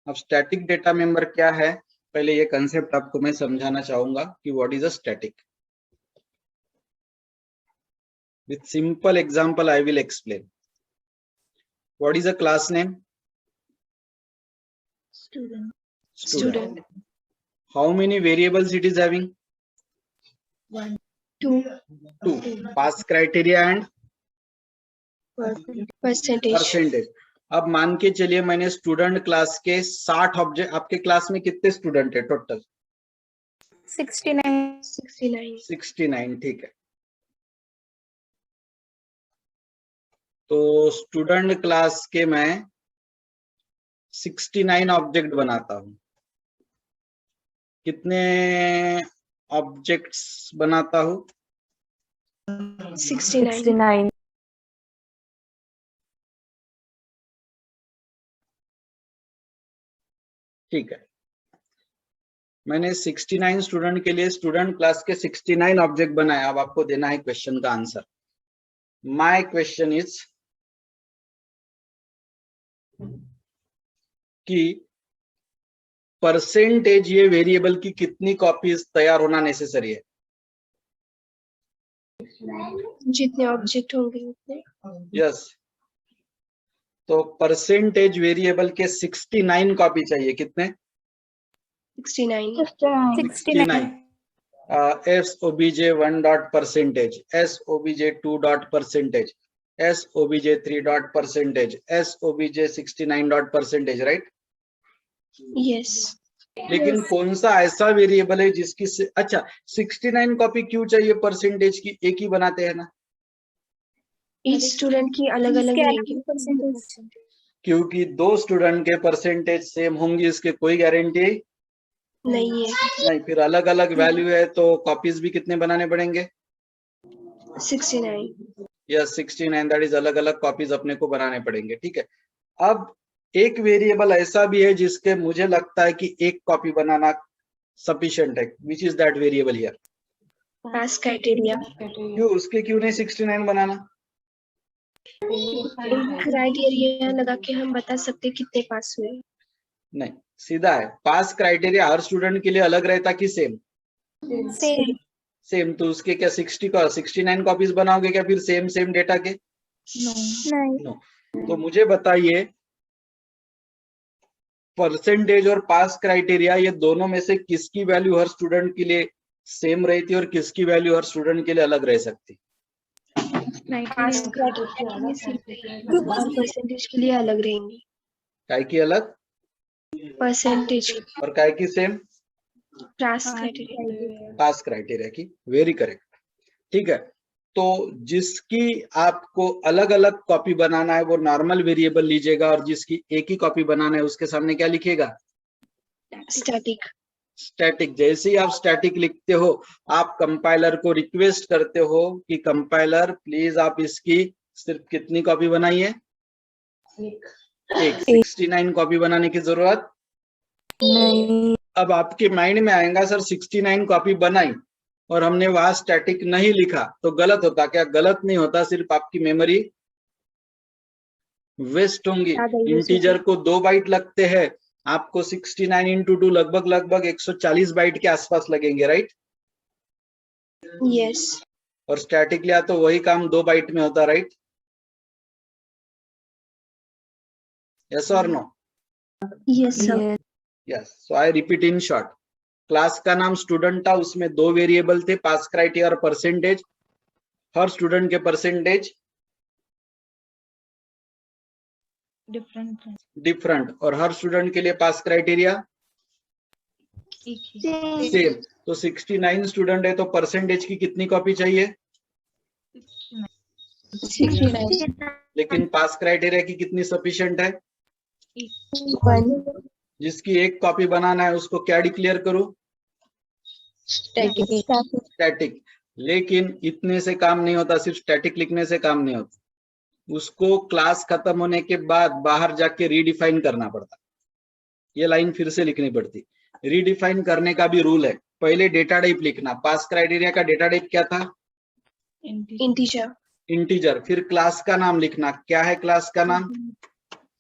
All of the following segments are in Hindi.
अब स्टैटिक डेटा मेंबर क्या है, पहले ये कंसेप्ट आपको मैं समझाना चाहूंगा कि what is a static. With simple example I will explain. What is a class name? Student. How many variables it is having? 2. 2. Pass criteria and Percentage. अब मान के चलिए मैंने स्टूडेंट क्लास के 60 ऑब्जेक्ट, आपके क्लास में कितने स्टूडेंट है टोटल? 69, ठीक है। तो स्टूडेंट क्लास के मैं 69 ऑब्जेक्ट बनाता हूं। कितने ऑब्जेक्ट्स बनाता हूं? 69. ठीक है, मैंने 69 स्टूडेंट के लिए स्टूडेंट क्लास के 69 ऑब्जेक्ट बनाए। अब आपको देना है क्वेश्चन का आंसर। माय क्वेश्चन इज कि परसेंटेज ये वेरिएबल की कितनी कॉपीज तैयार होना नेसेसरी है? जितने ऑब्जेक्ट होंगे उतने। यस, तो परसेंटेज वेरिएबल के 69 कॉपी चाहिए। कितने? 69. SOBJ1 dot percentage, SOBJ2 dot percentage, SOBJ3 dot percentage, SOBJ69 dot percentage, right? Yes. लेकिन कौन सा ऐसा वेरिएबल है जिसकी अच्छा 69 कॉपी क्यों चाहिए परसेंटेज की? एक ही बनाते हैं ना। ईच स्टूडेंट की अलग अलग रहेंगी परसेंटेज। क्योंकि 2 स्टूडेंट के परसेंटेज सेम होंगी इसके कोई गारंटी नहीं है। नहीं। फिर अलग अलग वैल्यू है तो कॉपीज भी कितने बनाने पड़ेंगे? 69। यस, 69, दैट इज अलग अलग कॉपीज अपने को बनाने पड़ेंगे। ठीक है, अब एक वेरिएबल ऐसा भी है जिसके मुझे लगता है कि एक कॉपी बनाना सफिशिएंट है। Which is that variable here? Pass criteria. क्यों, उसके क्यों नहीं 69 बनाना? क्राइटेरिया लगा के हम बता सकते कितने पास हुए। नहीं, सीधा है। पास क्राइटेरिया हर स्टूडेंट के लिए अलग रहता कि सेम? सेम। तो उसके क्या 69 कॉपीज बनाओगे क्या फिर सेम डेटा के? नहीं। नो। तो मुझे बताइए, परसेंटेज और पास क्राइटेरिया ये दोनों में से किसकी वैल्यू हर स्टूडेंट के लिए सेम रहती है और किसकी वैल्यू हर स्टूडेंट के लिए अलग रह सकती? पास क्राइटेरिया परसेंटेज के लिए अलग रहेंगी। काय की अलग? परसेंटेज और काय की सेम? पास क्राइटेरिया। पास क्राइटेरिया की। Very correct. ठीक है, तो जिसकी आपको अलग अलग कॉपी बनाना है वो नॉर्मल वेरिएबल लीजिएगा और जिसकी एक ही कॉपी बनाना है उसके सामने क्या लिखिएगा? स्टैटिक। स्टैटिक। जैसे ही आप स्टैटिक लिखते हो आप कंपाइलर को रिक्वेस्ट करते हो कि कंपाइलर प्लीज आप इसकी सिर्फ कितनी कॉपी बनाइए? एक। 69 कॉपी बनाने की जरूरत नहीं। अब आपके माइंड में आएगा सर 69 कॉपी बनाई और हमने वहां स्टैटिक नहीं लिखा तो गलत होता क्या? गलत नहीं होता, सिर्फ आपकी मेमोरी वेस्ट होंगी। इंटीजर को 2 बाइट लगते हैं, आपको 69 इंटू 2 लगभग 140 बाइट के आसपास लगेंगे, राइट? यस। और स्टैटिक लिया तो वही काम 2 बाइट में होता, राइट? यस और no? Yes sir. Yes. So I repeat in short, class का नाम स्टूडेंट था, उसमें 2 वेरिएबल थे, पास क्राइटेरिया और परसेंटेज। हर स्टूडेंट के परसेंटेज डिफरेंट और हर स्टूडेंट के लिए पास क्राइटेरिया सेम। तो 69 स्टूडेंट है तो परसेंटेज की कितनी कॉपी चाहिए? 69। लेकिन पास क्राइटेरिया की कितनी सफिशिएंट है? 1। जिसकी एक कॉपी बनाना है उसको क्या डिक्लेयर करूं? स्टैटिक। लेकिन इतने से काम नहीं होता, सिर्फ स्टैटिक लिखने से काम नहीं होता, उसको क्लास खत्म होने के बाद बाहर जाके रीडिफाइन करना पड़ता। ये लाइन फिर से लिखनी पड़ती। रीडिफाइन करने का भी रूल है। पहले डेटा टाइप लिखना। पास क्राइटेरिया का डेटा टाइप क्या था? इंटीजर। फिर क्लास का नाम लिखना। क्या है क्लास का नाम?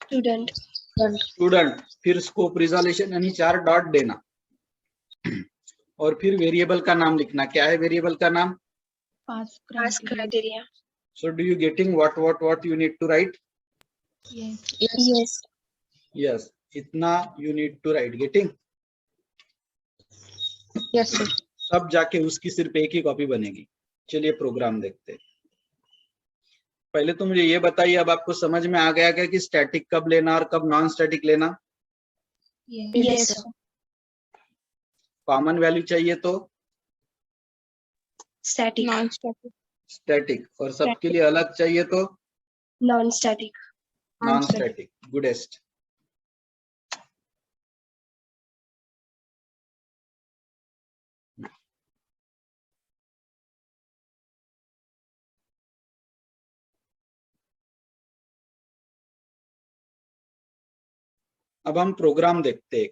स्टूडेंट। स्टूडेंट, फिर स्कोप रिजोल्यूशन यानी 4 डॉट देना और फिर वेरिएबल का नाम लिखना। क्या है वेरिएबल का नाम? Pass criteria. So do you getting what you need to write? Yes Yes, इतना you need to write. Getting? Yes sir. तब जाके उसकी सिर्फ एक ही कॉपी बनेगी। चलिए प्रोग्राम देखते हैं। पहले तो मुझे ये बताइए, अब आपको समझ में आ गया क्या कि स्टैटिक कब लेना और कब नॉन स्टैटिक लेना? Yes sir. कॉमन वैल्यू चाहिए तो स्टैटिक नॉन स्टैटिक स्टैटिक, और सबके लिए अलग चाहिए तो नॉन स्टैटिक नॉन स्टैटिक। गुडेस्ट। अब हम प्रोग्राम देखते हैं।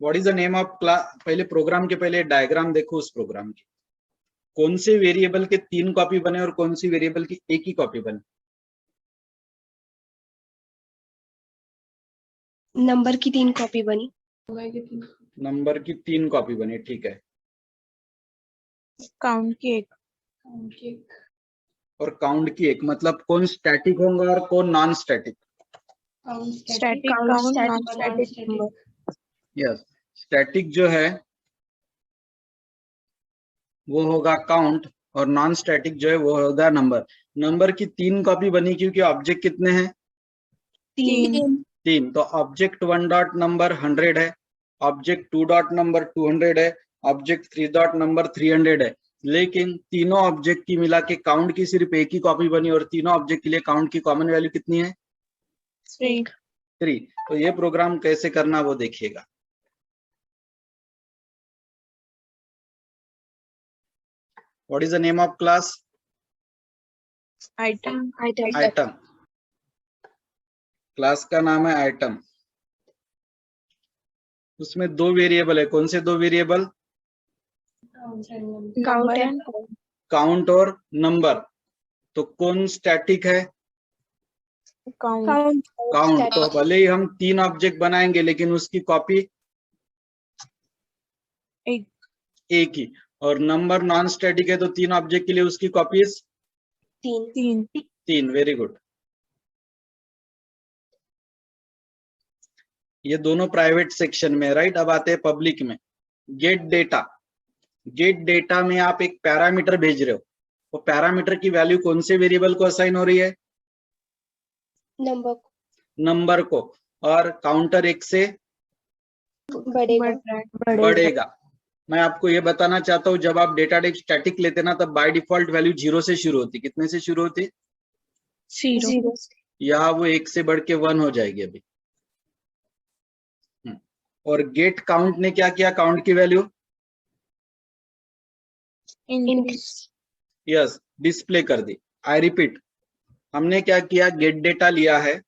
What is the name of class? पहले प्रोग्राम के पहले डायग्राम देखो उस प्रोग्राम की। कौन से वेरिएबल के 3 कॉपी बने और कौन सी वेरिएबल की एक ही कॉपी बने? नंबर की 3 कॉपी बनी। नंबर की 3 कॉपी बनी, ठीक है। काउंट की एक। और काउंट की एक, मतलब कौन स्टैटिक होगा और कौन non static? Static count non static number. Yes, static जो है वो होगा काउंट और नॉन स्टैटिक जो है वो होगा नंबर। नंबर की 3 कॉपी बनी क्योंकि ऑब्जेक्ट कितने हैं? 3। तो ऑब्जेक्ट 1 डॉट नंबर 100 है, ऑब्जेक्ट 2 डॉट नंबर 200 है, ऑब्जेक्ट 3 डॉट नंबर 300 है। लेकिन तीनों ऑब्जेक्ट की मिला के काउंट की सिर्फ एक ही कॉपी बनी और तीनों ऑब्जेक्ट के लिए काउंट की कॉमन वैल्यू कितनी है? 3। तो ये प्रोग्राम कैसे करना वो देखिएगा। What is the name of class? Item. Item. Class का नाम है आइटम। उसमें 2 वेरिएबल है। कौन से 2 वेरिएबल? काउंट और नंबर। तो कौन स्टैटिक है? काउंट। काउंट। तो भले ही हम 3 ऑब्जेक्ट बनाएंगे लेकिन उसकी कॉपी एक ही। और नंबर नॉन स्टैटिक है तो 3 ऑब्जेक्ट के लिए उसकी कॉपीज 3। Very good. ये दोनों प्राइवेट सेक्शन में, राइट। अब आते हैं पब्लिक में। Gate data. गेट डेटा में आप एक पैरामीटर भेज रहे हो, तो पैरामीटर की वैल्यू कौन से वेरिएबल को असाइन हो रही है? नंबर को। और काउंटर 1 से बढ़ेगा। मैं आपको ये बताना चाहता हूँ, जब आप डेटा टाइप स्टैटिक लेते ना तब बाय डिफॉल्ट वैल्यू 0 से शुरू होती। कितने से शुरू होती? 0। यहाँ वो 1 से बढ़ के 1 हो जाएगी अभी। और गेट काउंट ने क्या किया? काउंट की वैल्यू यस डिस्प्ले कर दी। आई रिपीट, हमने क्या किया? गेट डेटा लिया है।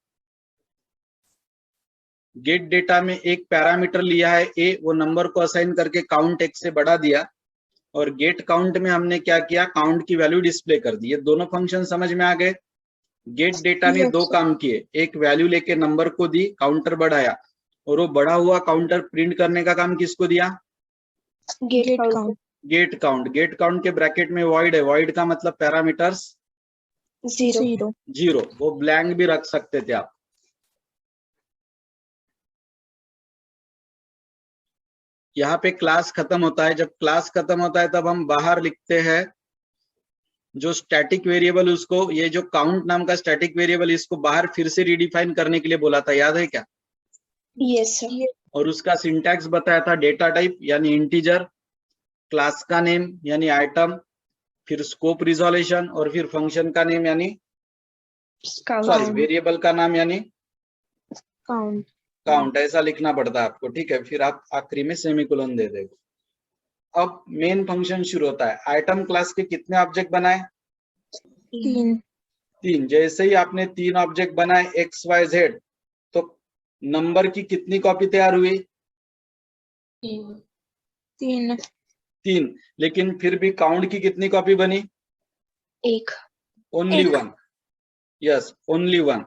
गेट डेटा में एक पैरामीटर लिया है ए, वो नंबर को असाइन करके काउंट 1 से बढ़ा दिया। और गेट काउंट में हमने क्या किया? काउंट की वैल्यू डिस्प्ले कर दी। ये दोनों फंक्शन समझ में आ गए। गेट डेटा ने 2 काम किए, एक वैल्यू लेके नंबर को दी, काउंटर बढ़ाया, और वो बढ़ा हुआ काउंटर प्रिंट करने का काम किसको दिया? Gate count. Gate count. Gate count के ब्रैकेट में वॉइड है, वॉइड का मतलब पैरामीटर्स 0। वो ब्लैंक भी रख सकते थे आप। यहाँ पे क्लास खत्म होता है। जब क्लास खत्म होता है तब हम बाहर लिखते हैं जो स्टैटिक वेरिएबल, उसको, ये जो काउंट नाम का स्टैटिक वेरिएबल, इसको बाहर फिर से रिडिफाइन करने के लिए बोला था, याद है क्या? Yes sir. और उसका सिंटैक्स बताया था, डेटा टाइप यानी इंटीजर, क्लास का नेम यानी आइटम, फिर स्कोप रिजोल्यूशन, और फिर फंक्शन का नेम यानी सॉरी वेरिएबल का नाम यानी काउंट। ऐसा लिखना पड़ता है आपको, ठीक है। फिर आप आखिरी में सेमीकोलन दे देंगे। अब मेन फंक्शन शुरू होता है। आइटम क्लास के कितने ऑब्जेक्ट बनाए? 3। जैसे ही आपने 3 ऑब्जेक्ट बनाए एक्स वाई जेड, तो नंबर की कितनी कॉपी तैयार हुई? 3। लेकिन फिर भी काउंट की कितनी कॉपी बनी? 1। ओनली 1। Yes, only 1।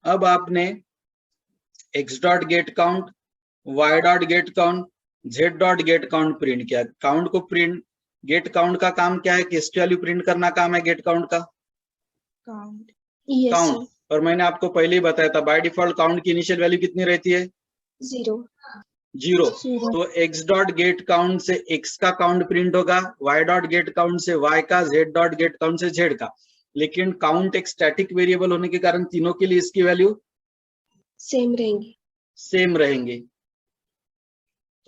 अब आपने x dot gate count, y dot gate count, z dot gate count print किया। काउंट को प्रिंट, गेट काउंट का काम क्या है? किसकी वैल्यू प्रिंट करना काम है गेट काउंट का? काउंट। Yes count. और मैंने आपको पहले ही बताया था बाय डिफॉल्ट काउंट की इनिशियल वैल्यू कितनी रहती है? 0 जीरो। तो x डॉट गेट काउंट से x का काउंट प्रिंट होगा, y डॉट गेट काउंट से y का, z डॉट गेट काउंट से z का। लेकिन काउंट एक स्टैटिक वेरिएबल होने के कारण तीनों के लिए इसकी वैल्यू सेम रहेंगी। सेम रहेंगी।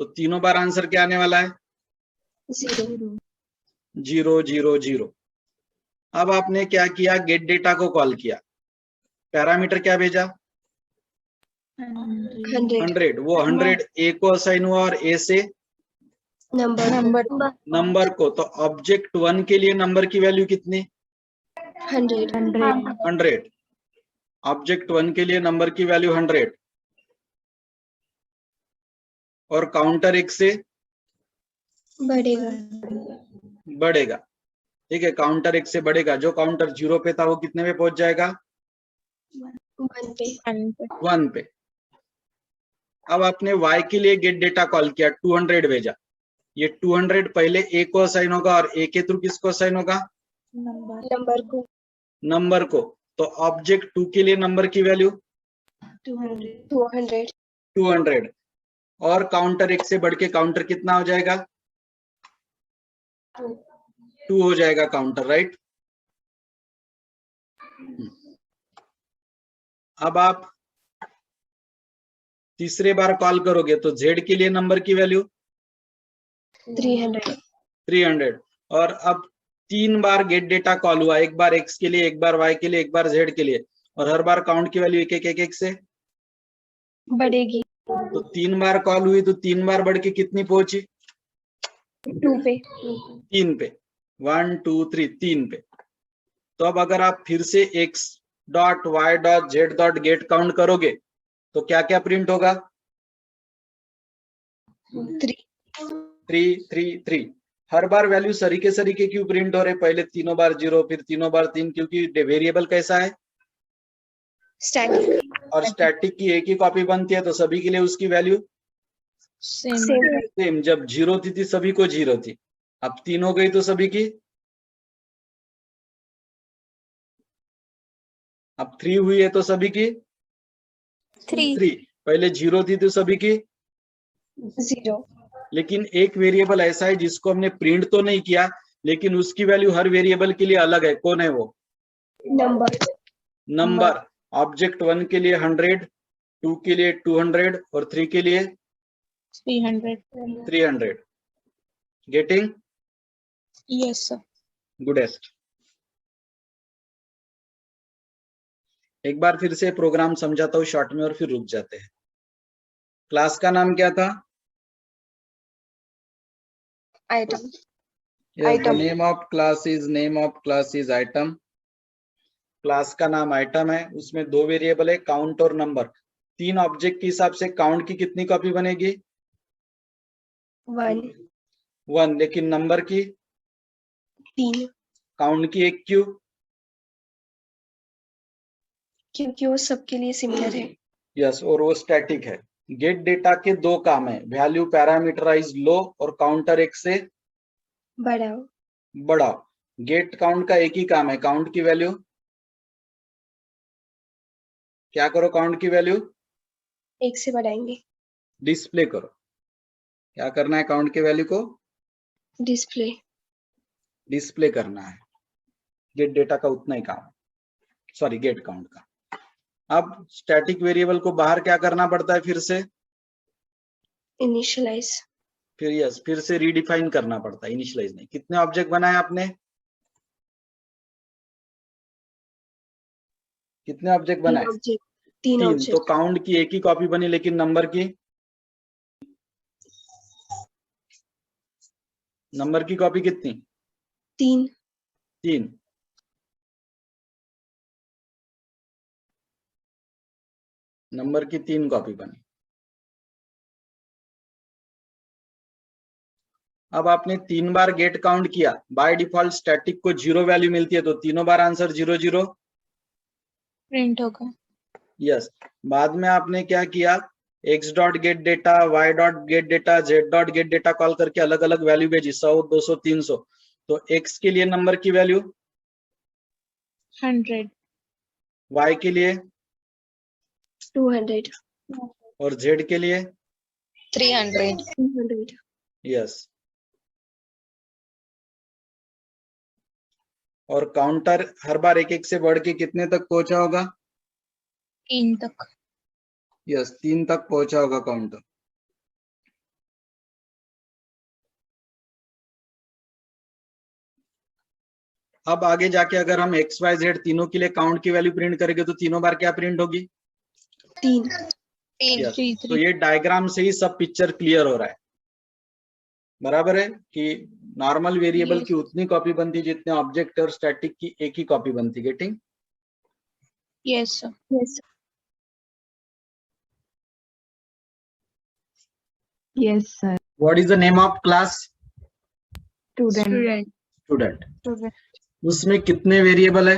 तो तीनों बार आंसर क्या आने वाला है? 0 0 0 0। अब आपने क्या किया? गेट डेटा को कॉल किया, पैरामीटर क्या भेजा? 100। वो 100 ए को असाइन हुआ और ए से नंबर को। तो ऑब्जेक्ट 1 के लिए नंबर की वैल्यू कितनी? 100। ऑब्जेक्ट 1 के लिए नंबर की वैल्यू 100 और काउंटर 1 से बढ़ेगा। ठीक है, काउंटर 1 से बढ़ेगा। जो काउंटर 0 पे था वो कितने पे पहुंच जाएगा? 1 पे। अब आपने y के लिए गेट डेटा कॉल किया, 200 भेजा। ये 200 पहले a को असाइन होगा और a के थ्रू किसको असाइन होगा? नंबर को। तो ऑब्जेक्ट 2 के लिए नंबर की वैल्यू 200 और काउंटर 1 से बढ़ के काउंटर कितना हो जाएगा? 2 हो जाएगा काउंटर, राइट। अब आप तीसरे बार कॉल करोगे तो z के लिए नंबर की वैल्यू 300 और अब 3 बार गेट डेटा कॉल हुआ, एक बार x के लिए, एक बार y के लिए, एक बार z के लिए, और हर बार काउंट की वैल्यू एक से बढ़ेगी। तो 3 बार कॉल हुई तो 3 बार बढ़ के कितनी पहुंची? 2 पे। 3 पे। 1 2 3 3 पे। तो अब अगर आप फिर से x dot y dot z dot gate count करोगे तो क्या क्या प्रिंट होगा? 3 3 3। हर बार वैल्यू सरीके सरीके क्यों प्रिंट हो रहे? पहले तीनों बार 0, फिर तीनों बार 3, क्योंकि वेरिएबल कैसा है? स्टैटिक। और स्टैटिक की एक ही कॉपी बनती है तो सभी के लिए उसकी वैल्यू सेम। जब 0 थी सभी को 0 थी, अब 3 हो गई तो सभी की, अब 3 हुई है तो सभी की 3। पहले 0 थी तो सभी की 0। लेकिन एक वेरिएबल ऐसा है जिसको हमने प्रिंट तो नहीं किया लेकिन उसकी वैल्यू हर वेरिएबल के लिए अलग है। कौन है वो? नंबर। ऑब्जेक्ट 1 के लिए 100, 2 के लिए 200 और 3 के लिए 300। गेटिंग? Yes sir. गुडेस्ट। एक बार फिर से प्रोग्राम समझाता हूँ शॉर्ट में और फिर रुक जाते हैं। क्लास का नाम क्या था? Item. Name of class is item. Class का नाम आइटम है, उसमें 2 वेरिएबल है, काउंट और नंबर। 3 ऑब्जेक्ट के हिसाब से काउंट की कितनी कॉपी बनेगी? 1। लेकिन नंबर की 3। काउंट की 1 क्यों? क्योंकि वो सबके लिए सिमिलर है। यस, और वो स्टैटिक है। गेट डेटा के 2 काम है, वैल्यू पैरामीटराइज लो और काउंटर 1 से बढ़ाओ। गेट काउंट का एक ही काम है, काउंट की वैल्यू क्या करो? काउंट की वैल्यू 1 से बढ़ाएंगे। डिस्प्ले करो। क्या करना है? काउंट की वैल्यू को डिस्प्ले करना है। गेट डेटा का उतना ही काम है, सॉरी गेट काउंट का। अब स्टैटिक वेरिएबल को बाहर क्या करना पड़ता है? फिर से इनिशियलाइज। फिर से रीडिफाइन करना पड़ता है, इनिशियलाइज नहीं। कितने ऑब्जेक्ट बनाए आपने? कितने ऑब्जेक्ट बनाए? 3। तो काउंट की एक ही कॉपी बनी लेकिन नंबर की कॉपी कितनी? 3। नंबर की 3 कॉपी बनी। अब आपने 3 बार गेट काउंट किया, बाय डिफॉल्ट स्टैटिक को 0 वैल्यू मिलती है तो तीनों बार आंसर 0 0 प्रिंट होगा। यस, बाद में आपने क्या किया, x dot gate data, y dot gate data, z dot gate data call करके अलग अलग वैल्यू भेजी, 100, 200, 300। तो x के लिए नंबर की वैल्यू, 100, y के लिए 200, और z के लिए 300, 200, यस। और काउंटर हर बार एक एक से बढ़ के कितने तक पहुंचा होगा? 3 तक। यस, 3 तक पहुंचा होगा काउंटर। अब आगे जाके अगर हम एक्स वाई जेड तीनों के लिए काउंट की वैल्यू प्रिंट करेंगे तो तीनों बार क्या प्रिंट होगी? 3, 3, यस। 3, तो ये डायग्राम से ही सब पिक्चर क्लियर हो रहा है, बराबर है कि नॉर्मल वेरिएबल Yes. की उतनी कॉपी बनती जितने ऑब्जेक्ट और स्टैटिक की एक ही कॉपी बनती। Getting? Yes, sir. yes, Yes, sir. What is the name of class? Student. Student. Student. Student. उसमें कितने वेरिएबल है?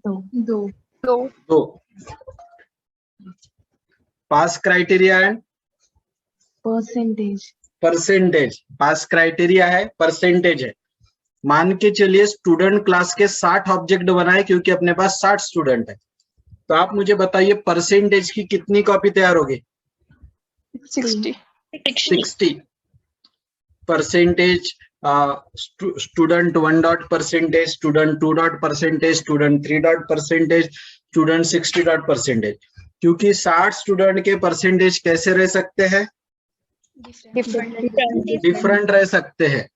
2. दो। Pass criteria and Percentage. Percentage. Pass criteria है, परसेंटेज है। मान के चलिए स्टूडेंट क्लास के 60 ऑब्जेक्ट बनाए क्योंकि अपने पास 60 स्टूडेंट है, तो आप मुझे बताइए परसेंटेज की कितनी कॉपी तैयार होगी? 60. 60 percentage. Student 1 dot percentage, student 2 dot percentage, student 3 dot percentage, student 60 dot percentage. क्योंकि 60 स्टूडेंट के परसेंटेज कैसे रह सकते हैं? डिफरेंट रह सकते हैं।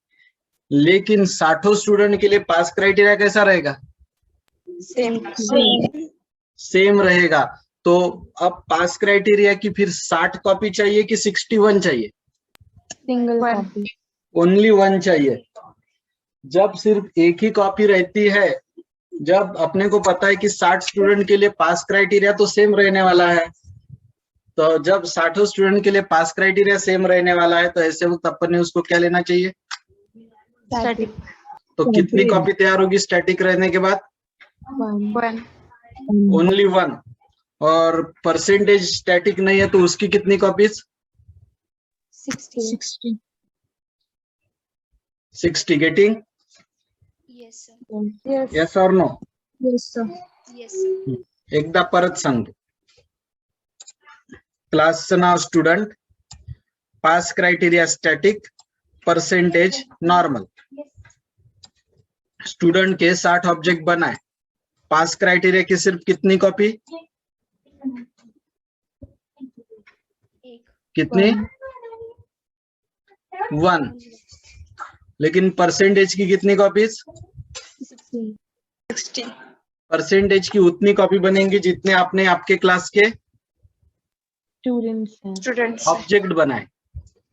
लेकिन 60 स्टूडेंट के लिए पास क्राइटेरिया कैसा रहेगा? सेम रहेगा। तो अब पास क्राइटेरिया की फिर 60 कॉपी चाहिए कि 61 चाहिए? Single One. copy. ओनली 1 चाहिए। जब सिर्फ एक ही कॉपी रहती है, जब अपने को पता है कि 60 स्टूडेंट के लिए पास क्राइटेरिया तो सेम रहने वाला है, तो जब 60 स्टूडेंट के लिए पास क्राइटेरिया सेम रहने वाला है तो ऐसे वक्त अपन ने उसको क्या लेना चाहिए? Static. तो कितनी कॉपी तैयार होगी स्टैटिक रहने के बाद? 1. ओनली 1। और परसेंटेज स्टैटिक नहीं है तो उसकी कितनी copies? 60. 60। Getting? yes sir, Yes. Yes और no? Yes, sir. yes sir, एकदा परत सांगतो। क्लासचं नाव student, pass criteria static, percentage normal. Student के 60 ऑब्जेक्ट बनाए, पास क्राइटेरिया की सिर्फ कितनी कॉपी? एक कितनी? 1। लेकिन परसेंटेज की कितनी कॉपीज? 60, परसेंटेज की उतनी कॉपी बनेंगी जितने आपने आपके क्लास के Students हैं। students, ऑब्जेक्ट बनाए।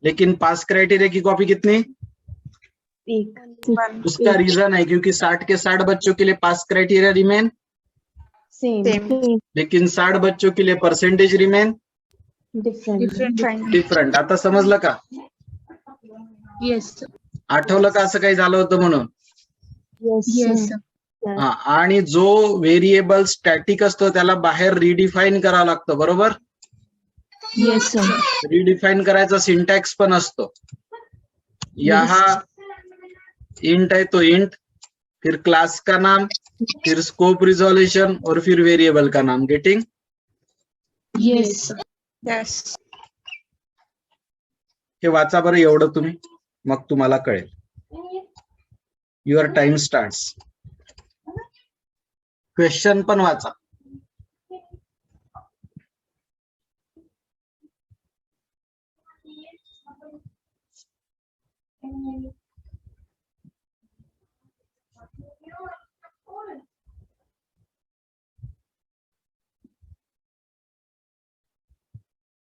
लेकिन पास क्राइटेरिया की कॉपी कितनी? एक। उसका रीजन है क्योंकि 60 के 60 बच्चों के लिए पास क्राइटेरिया रिमेन, Same. लेकिन 60 बच्चों के लिए परसेंटेज रिमेन Different. डिफरंट। आता समजलं का? Yes, sir. आठवलं का असं काही झालं होतं म्हणून? Yes, sir. हा, आणि जो व्हेरिएबल स्टॅटिक असतो त्याला बाहेर रिडिफाईन करावं लागतं, बरोबर? Yes, sir. रिडिफाईन करायचा सिंटॅक्स पण असतो। यहाँ इंट है तो इंट, फिर क्लास का नाम, फिर स्कोप रिजोल्यूशन और फिर वेरिएबल का नाम। गेटिंग? Yes, sir. yes, हे वाचा बरं एवढं तुम्ही, मग तुम्हाला कळेल। Your time starts. क्वेश्चन पण वाचा।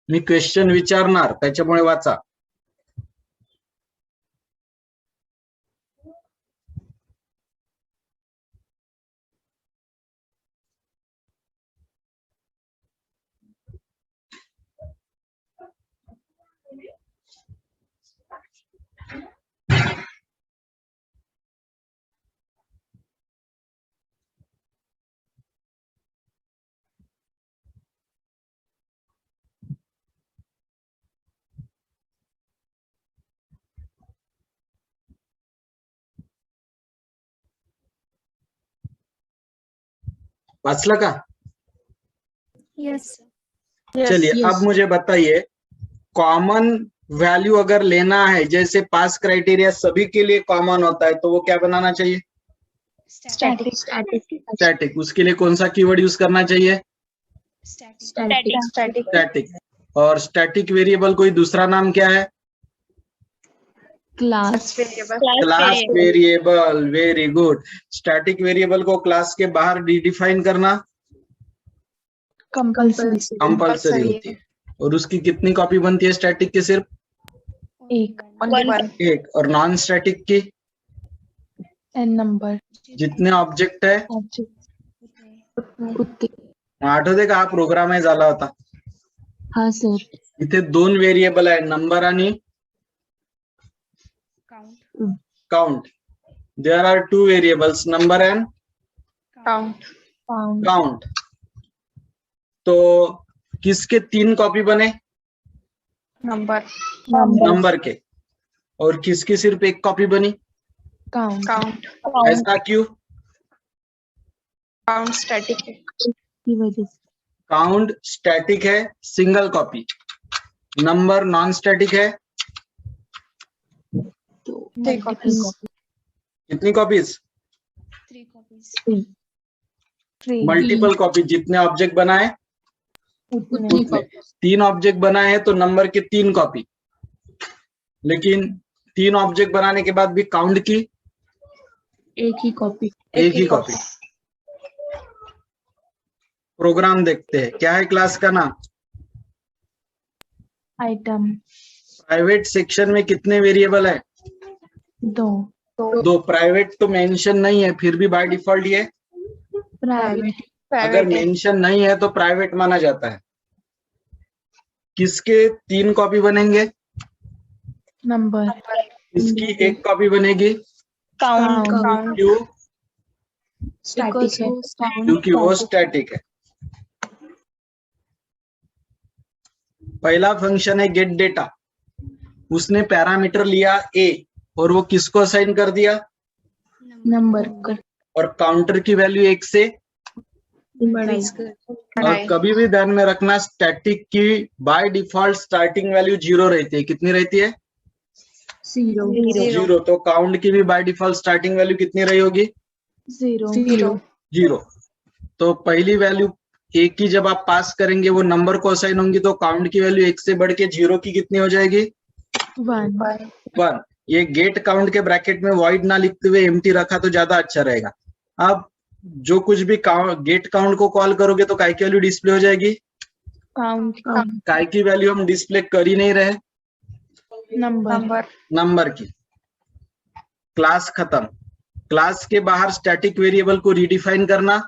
मी क्वेश्चन विचारणार त्याच्यामुळे वाचा। वाचलं का? Yes. चलिए अब मुझे बताइए, कॉमन वैल्यू अगर लेना है, जैसे पास क्राइटेरिया सभी के लिए कॉमन होता है, तो वो क्या बनाना चाहिए? Static. स्टैटिक। उसके लिए कौन सा कीवर्ड यूज करना चाहिए? Static. स्टैटिक। और स्टैटिक वेरिएबल कोई दूसरा नाम क्या है? Class class variable. Very good. Static variable को क्लास के बाहर डिफाइन करना कंपल्सरी कंपल्सरी होती है। और उसकी कितनी कॉपी बनती है स्टैटिक की? सिर्फ एक एक। और नॉन स्टैटिक की एन नंबर जितने ऑब्जेक्ट है ऑब्जेक्ट उतने आठवते का हा प्रोग्राम आहे झाला होता. हा सर इथे दोन व्हेरिएबल आहे, नंबर आणि Count. Count. There are two variables, number and Count. Pound count. तो किसके तीन कॉपी बने? Number. नंबर के. और किसकी सिर्फ एक कॉपी बनी? Count Count. ऐसा क्यों? Count static है. की वजह से काउंट स्टैटिक है, single copy. Number non static है, तो Three copies. कितनी copies? 3 copies. Three multiple copy. जितने ऑब्जेक्ट बनाए उतने उतने. तीन ऑब्जेक्ट बनाए हैं तो नंबर के तीन कॉपी. लेकिन तीन ऑब्जेक्ट बनाने के बाद भी काउंट की एक ही कॉपी एक ही कॉपी. प्रोग्राम देखते हैं. क्या है क्लास का नाम? आइटम प्राइवेट सेक्शन में कितने वेरिएबल है? दो दो. प्राइवेट तो मेंशन नहीं है, फिर भी बाय डिफॉल्ट ये प्राइवेट अगर मेंशन नहीं है तो प्राइवेट माना जाता है. किसके तीन कॉपी बनेंगे? नंबर किसकी एक कॉपी बनेगी? Count. Count. क्यों? स्टैटिक है क्योंकि वो स्टैटिक है. पहला फंक्शन है गेट डेटा. उसने पैरामीटर लिया ए और वो किसको असाइन कर दिया? नंबर कर और काउंटर की वैल्यू एक से. बढ़ाई और कभी भी ध्यान में रखना, स्टैटिक की बाय डिफॉल्ट स्टार्टिंग वैल्यू 0 रहती है. कितनी रहती है? जीरो 0. तो काउंट की भी बाय डिफॉल्ट स्टार्टिंग वैल्यू कितनी रही होगी? जीरो 0. तो पहली वैल्यू एक की जब आप पास करेंगे वो नंबर को असाइन होंगी, तो काउंट की वैल्यू एक से बढ़ के 0 की कितनी हो जाएगी? वन 1. ये गेट काउंट के ब्रैकेट में वॉइड ना लिखते हुए एम्प्टी रखा तो ज्यादा अच्छा रहेगा. अब जो कुछ भी गेट काउंट को कॉल करोगे तो काय की वैल्यू डिस्प्ले हो जाएगी? काउंट काय की वैल्यू हम डिस्प्ले कर ही नहीं रहे, नंबर नंबर की. क्लास खत्म. क्लास के बाहर स्टैटिक वेरिएबल को रिडिफाइन करना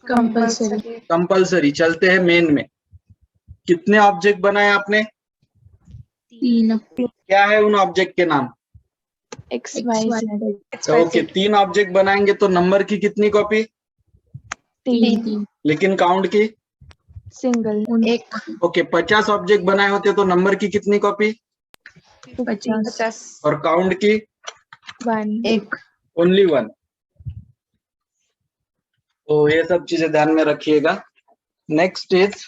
कंपल्सरी कंपलसरी. चलते हैं मेन में. कितने ऑब्जेक्ट बनाए आपने? तीन क्या है उन ऑब्जेक्ट के नाम? X Y Z okay. तीन ऑब्जेक्ट बनाएंगे तो नंबर की कितनी कॉपी? तीन लेकिन काउंट की सिंगल एक. ओके. 50 ऑब्जेक्ट बनाए होते तो नंबर की कितनी कॉपी? 50 और काउंट की वन एक. ओनली 1. तो ये सब चीजें ध्यान में रखिएगा. नेक्स्ट इज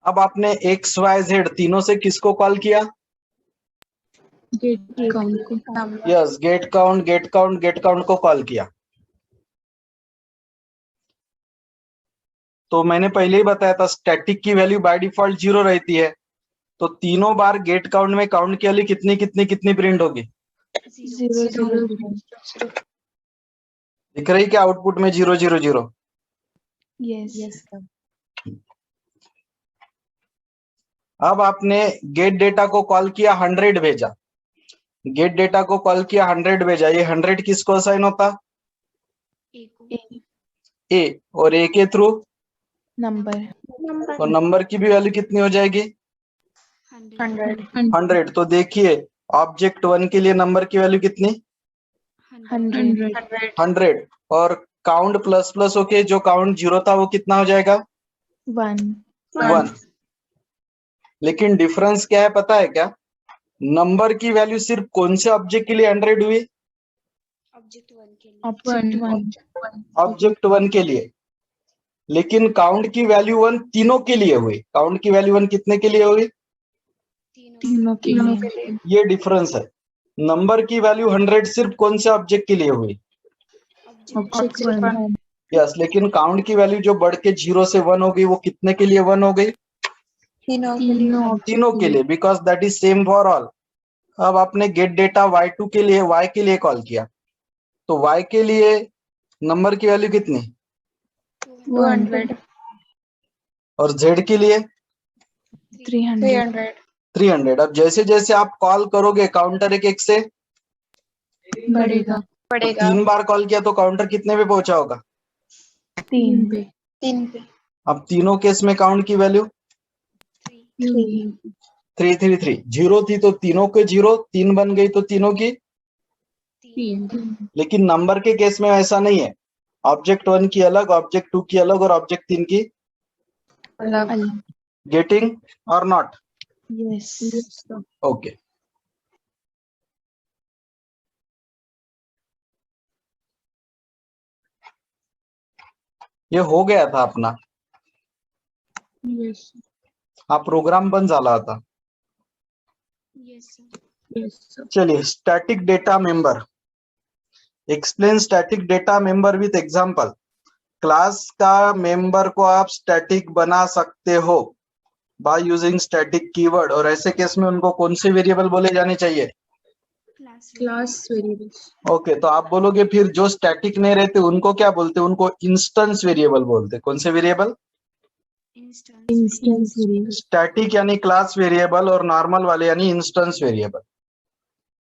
अब आपने एक्स वाई जेड तीनों से किसको कॉल किया? गेट काउंट को यस, गेट काउंट को कॉल किया. तो मैंने पहले ही बताया था स्टैटिक की वैल्यू बाय डिफॉल्ट 0 रहती है. तो तीनों बार गेट काउंट में काउंट की वैल्यू कितनी कितनी कितनी प्रिंट होगी? जीरो जीरो दिख रही क्या आउटपुट में? 0 0 0. यस अब आपने गेट डेटा को कॉल किया, 100 भेजा. गेट डेटा को कॉल किया, 100 भेजा. ये 100 किसको असाइन होता? ए. और ए के थ्रू नंबर और नंबर की भी वैल्यू कितनी हो जाएगी? 100. तो देखिए ऑब्जेक्ट 1 के लिए नंबर की वैल्यू कितनी? 100. और काउंट प्लस प्लस होके जो काउंट 0 था वो कितना हो जाएगा? वन 1. लेकिन डिफरेंस क्या है पता है क्या? नंबर की वैल्यू सिर्फ कौन से ऑब्जेक्ट के लिए 100 हुई? ऑब्जेक्ट 1 के लिए। Object one. ऑब्जेक्ट 1 के लिए। लेकिन काउंट की वैल्यू 1 तीनों के लिए हुई। काउंट की वैल्यू 1 कितने के लिए हुई? तीनों के लिए. ये डिफरेंस है। नंबर की वैल्यू 100 सिर्फ कौन से ऑब्जेक्ट के लिए हुई? Object one. यस, लेकिन काउंट की वैल्यू जो बढ़ के 0 से 1 हो गई वो कितने के लिए 1 हो गई? तीनों के लिए, because that is same for all. अब आपने गेट डेटा y2 के लिए y के लिए कॉल किया, तो y के लिए नंबर की वैल्यू कितनी? 200 और z के लिए 300. 300। अब जैसे जैसे आप कॉल करोगे काउंटर एक से बढ़ेगा. तो 3 बार कॉल किया तो काउंटर कितने पे पहुंचा होगा? 3 पे. 3 पे। अब तीनों केस में काउंट की वैल्यू 3. 333। 0 थी तो तीनों के 0, 3 बन गई तो तीनों की। 3. लेकिन नंबर के केस में ऐसा नहीं है। ऑब्जेक्ट 1 की अलग, ऑब्जेक्ट 2 की अलग और ऑब्जेक्ट 3 की अलग. गेटिंग और नॉट? Yes. ओके। ये हो गया था अपना। Yes. हा प्रोग्राम पण झाला होता। Yes. चलिए, static data member. Explain static data member with example. Class का मेंबर को आप स्टैटिक बना सकते हो बाय यूजिंग स्टैटिक कीवर्ड। और ऐसे केस में उनको कौन से वेरिएबल बोले जाने चाहिए? Class variables. ओके, तो आप बोलोगे फिर जो स्टैटिक नहीं रहते उनको क्या बोलते? उनको इंस्टेंस वेरिएबल बोलते। कौन से वेरिएबल? Instance variables. स्टैटिक यानी क्लास वेरिएबल और नॉर्मल वाले यानी इंस्टेंस वेरिएबल।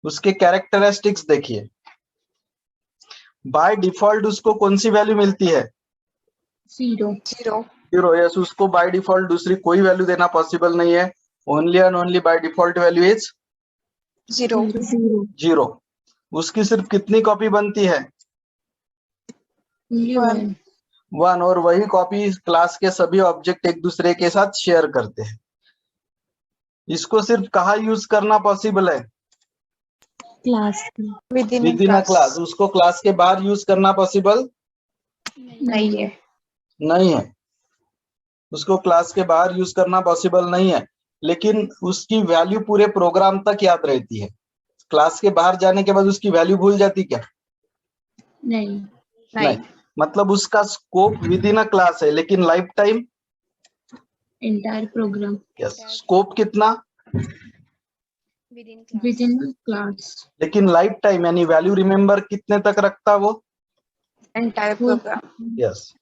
उसके कैरेक्टरिस्टिक्स देखिए। बाय डिफॉल्ट उसको कौन सी वैल्यू मिलती है? 0. 0। यस, उसको बाय डिफॉल्ट दूसरी कोई वैल्यू देना पॉसिबल नहीं है। Only and only by default value is 0। उसकी सिर्फ कितनी कॉपी बनती है? Only one. 1। और वही कॉपी क्लास के सभी ऑब्जेक्ट एक दूसरे के साथ शेयर करते हैं। इसको सिर्फ कहाँ यूज करना पॉसिबल है? Class. With in a class. उसको क्लास के बाहर यूज करना पॉसिबल नहीं है. नहीं है। उसको क्लास के बाहर यूज करना पॉसिबल नहीं है, लेकिन उसकी वैल्यू पूरे प्रोग्राम तक याद रहती है। क्लास के बाहर जाने के बाद उसकी वैल्यू भूल जाती क्या? नहीं. मतलब उसका scope within a class है, लेकिन lifetime Entire program scope कितना? within class. लेकिन लाइफ टाइम यानी वैल्यू रिमेम्बर कितने तक रखता वो? Entire program. यस।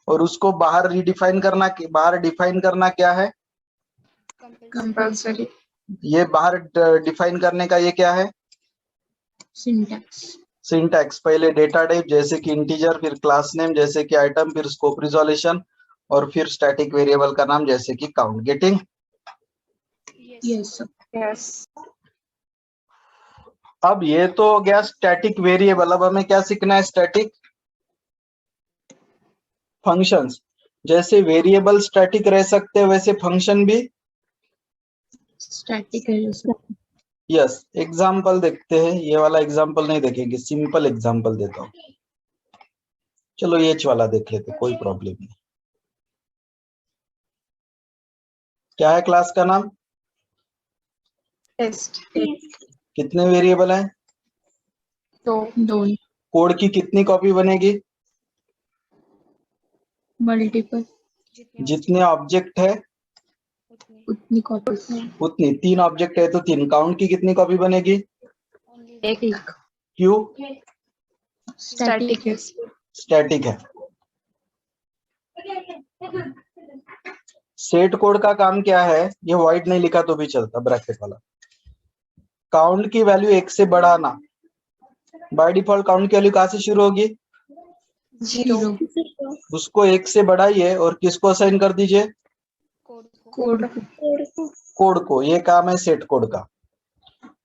और उसको बाहर डिफाइन करना क्या है? कंपल्सरी। ये बाहर डिफाइन करने का ये क्या है? सिंटैक्स। पहले डेटा टाइप जैसे कि इंटीजर, फिर क्लास नेम जैसे कि आइटम, फिर स्कोप रिजोल्यूशन और फिर स्टैटिक वेरिएबल का नाम जैसे कि काउंट। गेटिंग? यस. अब ये तो हो गया स्टैटिक वेरिएबल। अब हमें क्या सीखना है? Static functions. जैसे वेरिएबल स्टैटिक रह सकते हैं वैसे फंक्शन भी स्टैटिक है. यस। एग्जाम्पल देखते हैं। ये वाला एग्जाम्पल नहीं देखेंगे, सिंपल एग्जाम्पल देता हूँ। चलो ये वाला देख लेते, कोई प्रॉब्लम नहीं। क्या है क्लास का नाम? टेस्ट। कितने वेरिएबल हैं? 2. कोड की कितनी कॉपी बनेगी? मल्टीपल. जितने ऑब्जेक्ट है उतनी कॉपी. उतनी। 3 ऑब्जेक्ट है तो 3। काउंट की कितनी कॉपी बनेगी? एक. क्यों? स्टैटिक है. स्टैटिक है। सेट कोड का काम क्या है? ये वाइड नहीं लिखा तो भी चलता, ब्रैकेट वाला। काउंट की वैल्यू 1 से बढ़ाना। बाय डिफॉल्ट काउंट की वैल्यू कहां से शुरू होगी? 0. उसको 1 से बढ़ाइए और किसको असाइन कर दीजिए? कोड को। ये काम है सेट कोड का।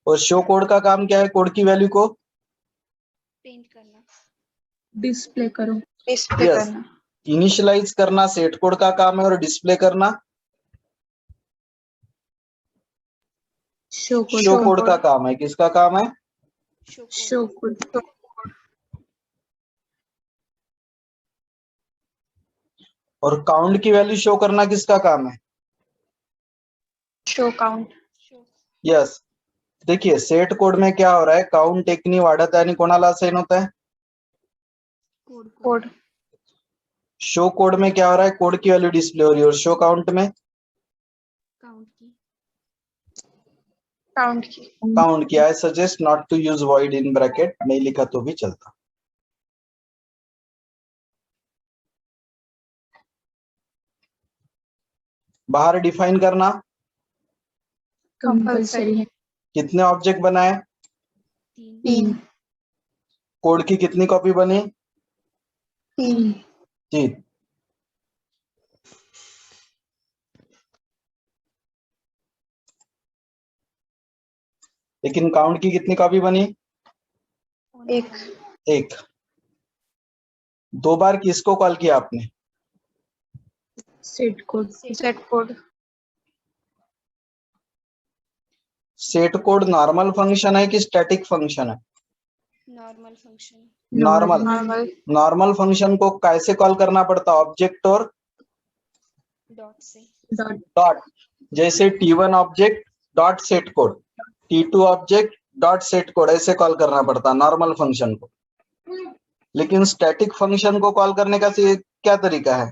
और शो कोड का काम क्या है? कोड की वैल्यू को प्रिंट करना, डिस्प्ले करो. यस, इनिशियलाइज करना सेट कोड का काम है और डिस्प्ले करना शो कोड शो कोड का काम है, किसका काम है? शो कोड और काउंट की वैल्यू शो करना किसका काम है? Show count yes. देखिए सेट कोड में क्या हो रहा है, काउंट एकनी वाढत आहे आणि कोणाला असाइन होता है? कोड शो कोड में क्या हो रहा है, कोड की वैल्यू डिस्प्ले हो रही है, और शो काउंट में काउंट की काउंट की। I suggest not to use void in bracket, नहीं लिखा तो भी चलता। बाहर डिफाइन करना, कंपलसरी है। कितने ऑब्जेक्ट बनाए? 3 कोड की कितनी कॉपी बनी? 3 3। लेकिन काउंट की कितनी कॉपी बनी? एक 1। 2 बार किसको कॉल किया आपने? Set code set code set code normal function है कि स्टैटिक फंक्शन है? Normal function normal. Normal normal function को कैसे कॉल करना पड़ता? ऑब्जेक्ट और डॉट से डॉट डॉट। जैसे T1 object dot set code, T2 object dot set code, ऐसे कॉल करना पड़ता नॉर्मल फंक्शन को। लेकिन स्टैटिक फंक्शन को कॉल करने का क्या तरीका है?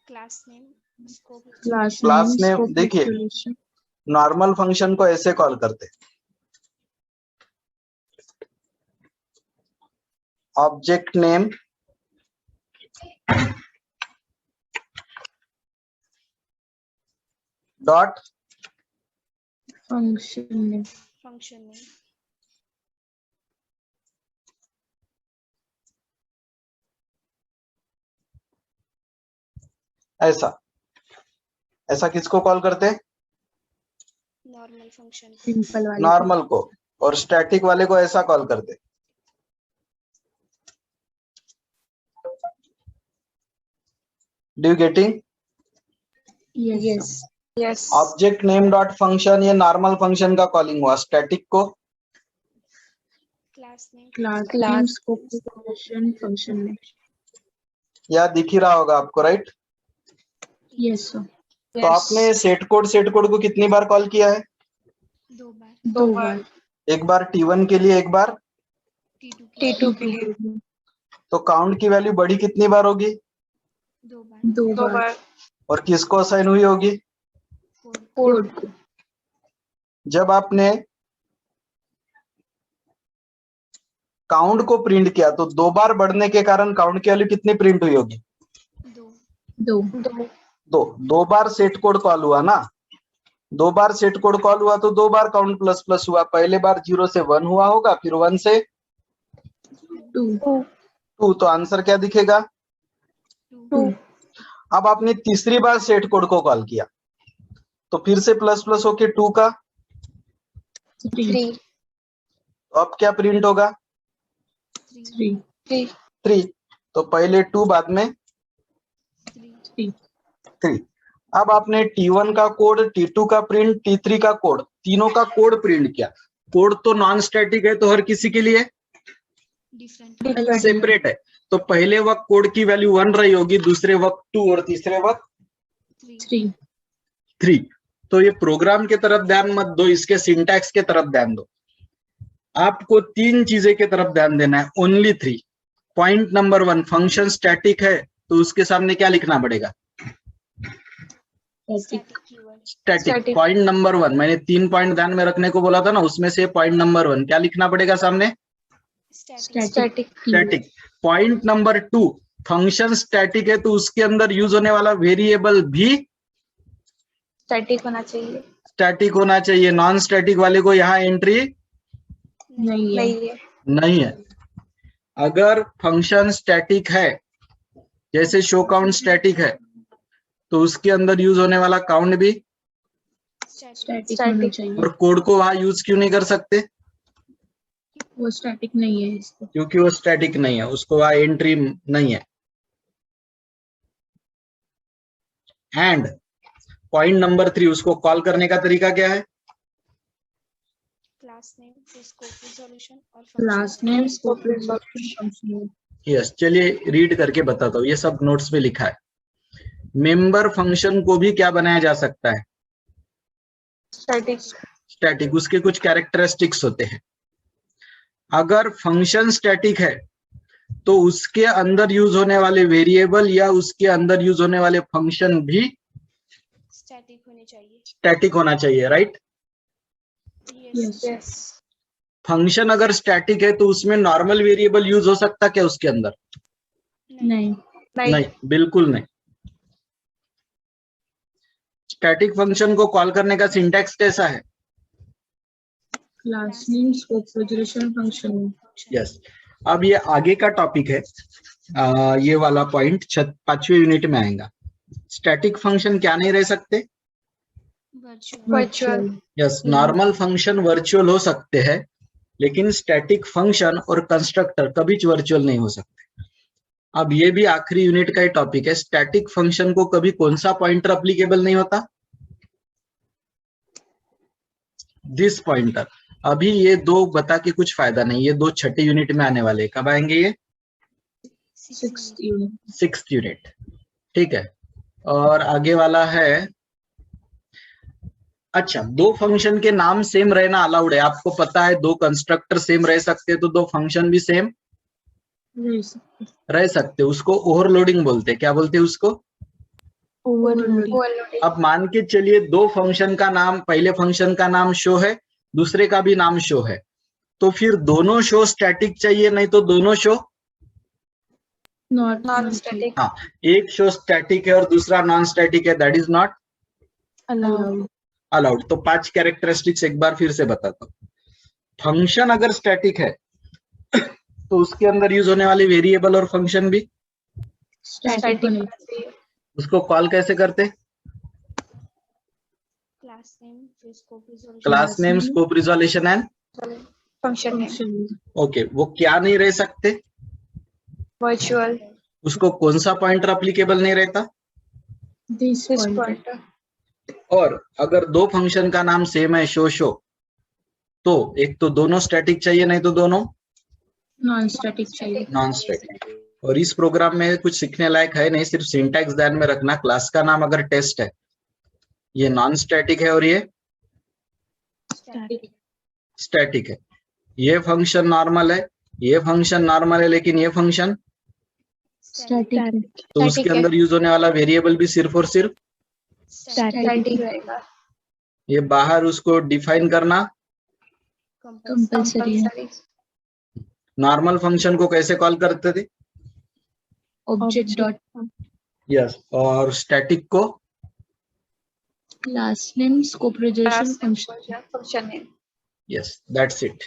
Class name scope class name. देखिए नॉर्मल फंक्शन को ऐसे कॉल करते, ऑब्जेक्ट नेम डॉट फंक्शन में ऐसा। ऐसा किसको कॉल करते? नॉर्मल फंक्शन सिंपल वाले नॉर्मल को। और स्टैटिक वाले को ऐसा कॉल करते। Do you getting? Yes yes object name dot function, ये नॉर्मल फंक्शन का कॉलिंग हुआ। स्टैटिक को class name class name scope function में। या दिख ही रहा होगा आपको, राइट? Yes sir. तो आपने सेट कोड को कितनी बार कॉल किया है? 2 बार एक बार T1 के लिए, एक बार T2 के लिए तो काउंट की वैल्यू बड़ी कितनी बार होगी? 2 बार और किसको असाइन हुई होगी? कोड को। जब आपने काउंट को प्रिंट किया तो 2 बार बढ़ने के कारण काउंट की वैल्यू कितनी प्रिंट हुई होगी? 2 2 बार सेट कोड कॉल हुआ ना, 2 बार सेट कोड कॉल हुआ तो 2 बार काउंट प्लस प्लस हुआ। पहले बार 0 से 1 हुआ होगा, फिर 1 से 2 2, तो आंसर क्या दिखेगा? 2 अब आपने तीसरी बार सेट कोड को कॉल किया तो फिर से प्लस प्लस होके 2 का, 3 तो अब क्या प्रिंट होगा? 3। तो पहले 2 बाद में 3। अब आपने T1 का कोड, T2 का प्रिंट, T3 का कोड, तीनों का कोड प्रिंट किया। कोड तो नॉन स्टैटिक है, तो हर किसी के लिए सेपरेट है। तो पहले वक्त कोड की वैल्यू 1 रही होगी, दूसरे वक्त 2 और तीसरे वक्त 3। तो ये प्रोग्राम के तरफ ध्यान मत दो, इसके सिंटैक्स के तरफ ध्यान दो। आपको 3 चीजें के तरफ ध्यान देना है, only 3। Point number 1, function static है तो उसके सामने क्या लिखना पड़ेगा? स्टैटिक। पॉइंट नंबर 1, मैंने 3 पॉइंट ध्यान में रखने को बोला था ना, उसमें से पॉइंट नंबर 1 क्या लिखना पड़ेगा सामने? Static. Point number 2, function static है तो उसके अंदर यूज होने वाला वेरिएबल भी स्टैटिक होना चाहिए। स्टैटिक होना चाहिए। नॉन स्टैटिक वाले को यहाँ एंट्री नहीं है। अगर फंक्शन स्टैटिक है, जैसे शो काउंट स्टैटिक है, तो उसके अंदर यूज होने वाला काउंट भी स्टैटिक होना चाहिए। और कोड को वहां यूज क्यों नहीं कर सकते? वो स्टैटिक नहीं है इसको, क्योंकि वो स्टैटिक नहीं है, उसको वहां एंट्री नहीं है। एंड पॉइंट नंबर 3, उसको कॉल करने का तरीका क्या है? क्लास नेम, फिर स्कोप रिजोल्यूशन और class function name, scope resolution, function. Yes, चलिए रीड करके बताता हूँ, ये सब नोट्स में लिखा है। मेंबर फंक्शन को भी क्या बनाया जा सकता है? स्टैटिक। स्टैटिक। उसके कुछ कैरेक्टरिस्टिक्स होते हैं। अगर फंक्शन स्टैटिक है तो उसके अंदर यूज होने वाले वेरिएबल या उसके अंदर यूज होने वाले फंक्शन भी स्टैटिक होने चाहिए। स्टैटिक होना चाहिए, राइट? यस। यस। फंक्शन अगर स्टैटिक है तो उसमें नॉर्मल वेरिएबल यूज हो सकता क्या उसके अंदर? नहीं। नहीं, बिल्कुल नहीं। स्टैटिक फंक्शन को कॉल करने का सिंटैक्स कैसा है? Class name, scope resolution, function. Yes. अब ये आगे का टॉपिक है, ये वाला पॉइंट 5वें यूनिट में आएगा। स्टैटिक फंक्शन क्या नहीं रह सकते? Virtual. Yes, normal function virtual हो सकते हैं, लेकिन स्टैटिक फंक्शन और कंस्ट्रक्टर कभी वर्चुअल नहीं हो सकते। अब ये भी आखिरी यूनिट का ही टॉपिक है। स्टैटिक फंक्शन को कभी कौन सा पॉइंटर अप्लीकेबल नहीं होता? This pointer. अभी ये दो बता के कुछ फायदा नहीं, ये दो छठे यूनिट में आने वाले। कब आएंगे ये? 6th unit. ठीक है। और आगे वाला है, अच्छा, दो फंक्शन के नाम सेम रहना अलाउड है। आपको पता है दो कंस्ट्रक्टर सेम रह सकते हैं तो दो फंक्शन भी सेम रह सकते। उसको ओवरलोडिंग बोलते हैं। क्या बोलते हैं उसको? ओवरलोडिंग। अब मान के चलिए दो फंक्शन का नाम, पहले फंक्शन का नाम शो है, दूसरे का भी नाम शो है, तो फिर दोनों शो स्टैटिक चाहिए, नहीं तो दोनों शो नॉन स्टैटिक। हाँ, एक शो स्टैटिक है और दूसरा नॉन स्टैटिक है, दैट इज नॉट अलाउड। तो 5 कैरेक्टरिस्टिक्स एक बार फिर से बताता हूँ। फंक्शन अगर स्टैटिक है तो उसके अंदर यूज होने वाले वेरिएबल और फंक्शन भी स्टैटिक। उसको कॉल कैसे करते? क्लास नेम, फिर scope resolution, class name, scope resolution and function name. Okay. वो क्या नहीं रह सकते? वर्चुअल। उसको कौन सा पॉइंटर अप्लीकेबल नहीं रहता? This pointer. और अगर दो फंक्शन का नाम सेम है, शो, तो एक तो दोनों स्टैटिक चाहिए, नहीं तो दोनों नॉन स्टैटिक चाहिए। Non static. और इस प्रोग्राम में कुछ सीखने लायक है नहीं, सिर्फ सिंटैक्स ध्यान में रखना। क्लास का नाम अगर टेस्ट है, ये नॉन स्टैटिक है और ये स्टैटिक है। ये फंक्शन नॉर्मल है, ये फंक्शन नॉर्मल है, लेकिन ये फंक्शन स्टैटिक। तो उसके अंदर यूज होने वाला वेरिएबल भी सिर्फ और सिर्फ स्टैटिक रहेगा। ये बाहर उसको डिफाइन करना कंपल्सरी है। नॉर्मल फंक्शन को कैसे कॉल करते थे? Object dot yes. और स्टैटिक को class name, scope resolution, function. Function name. Yes, that's it.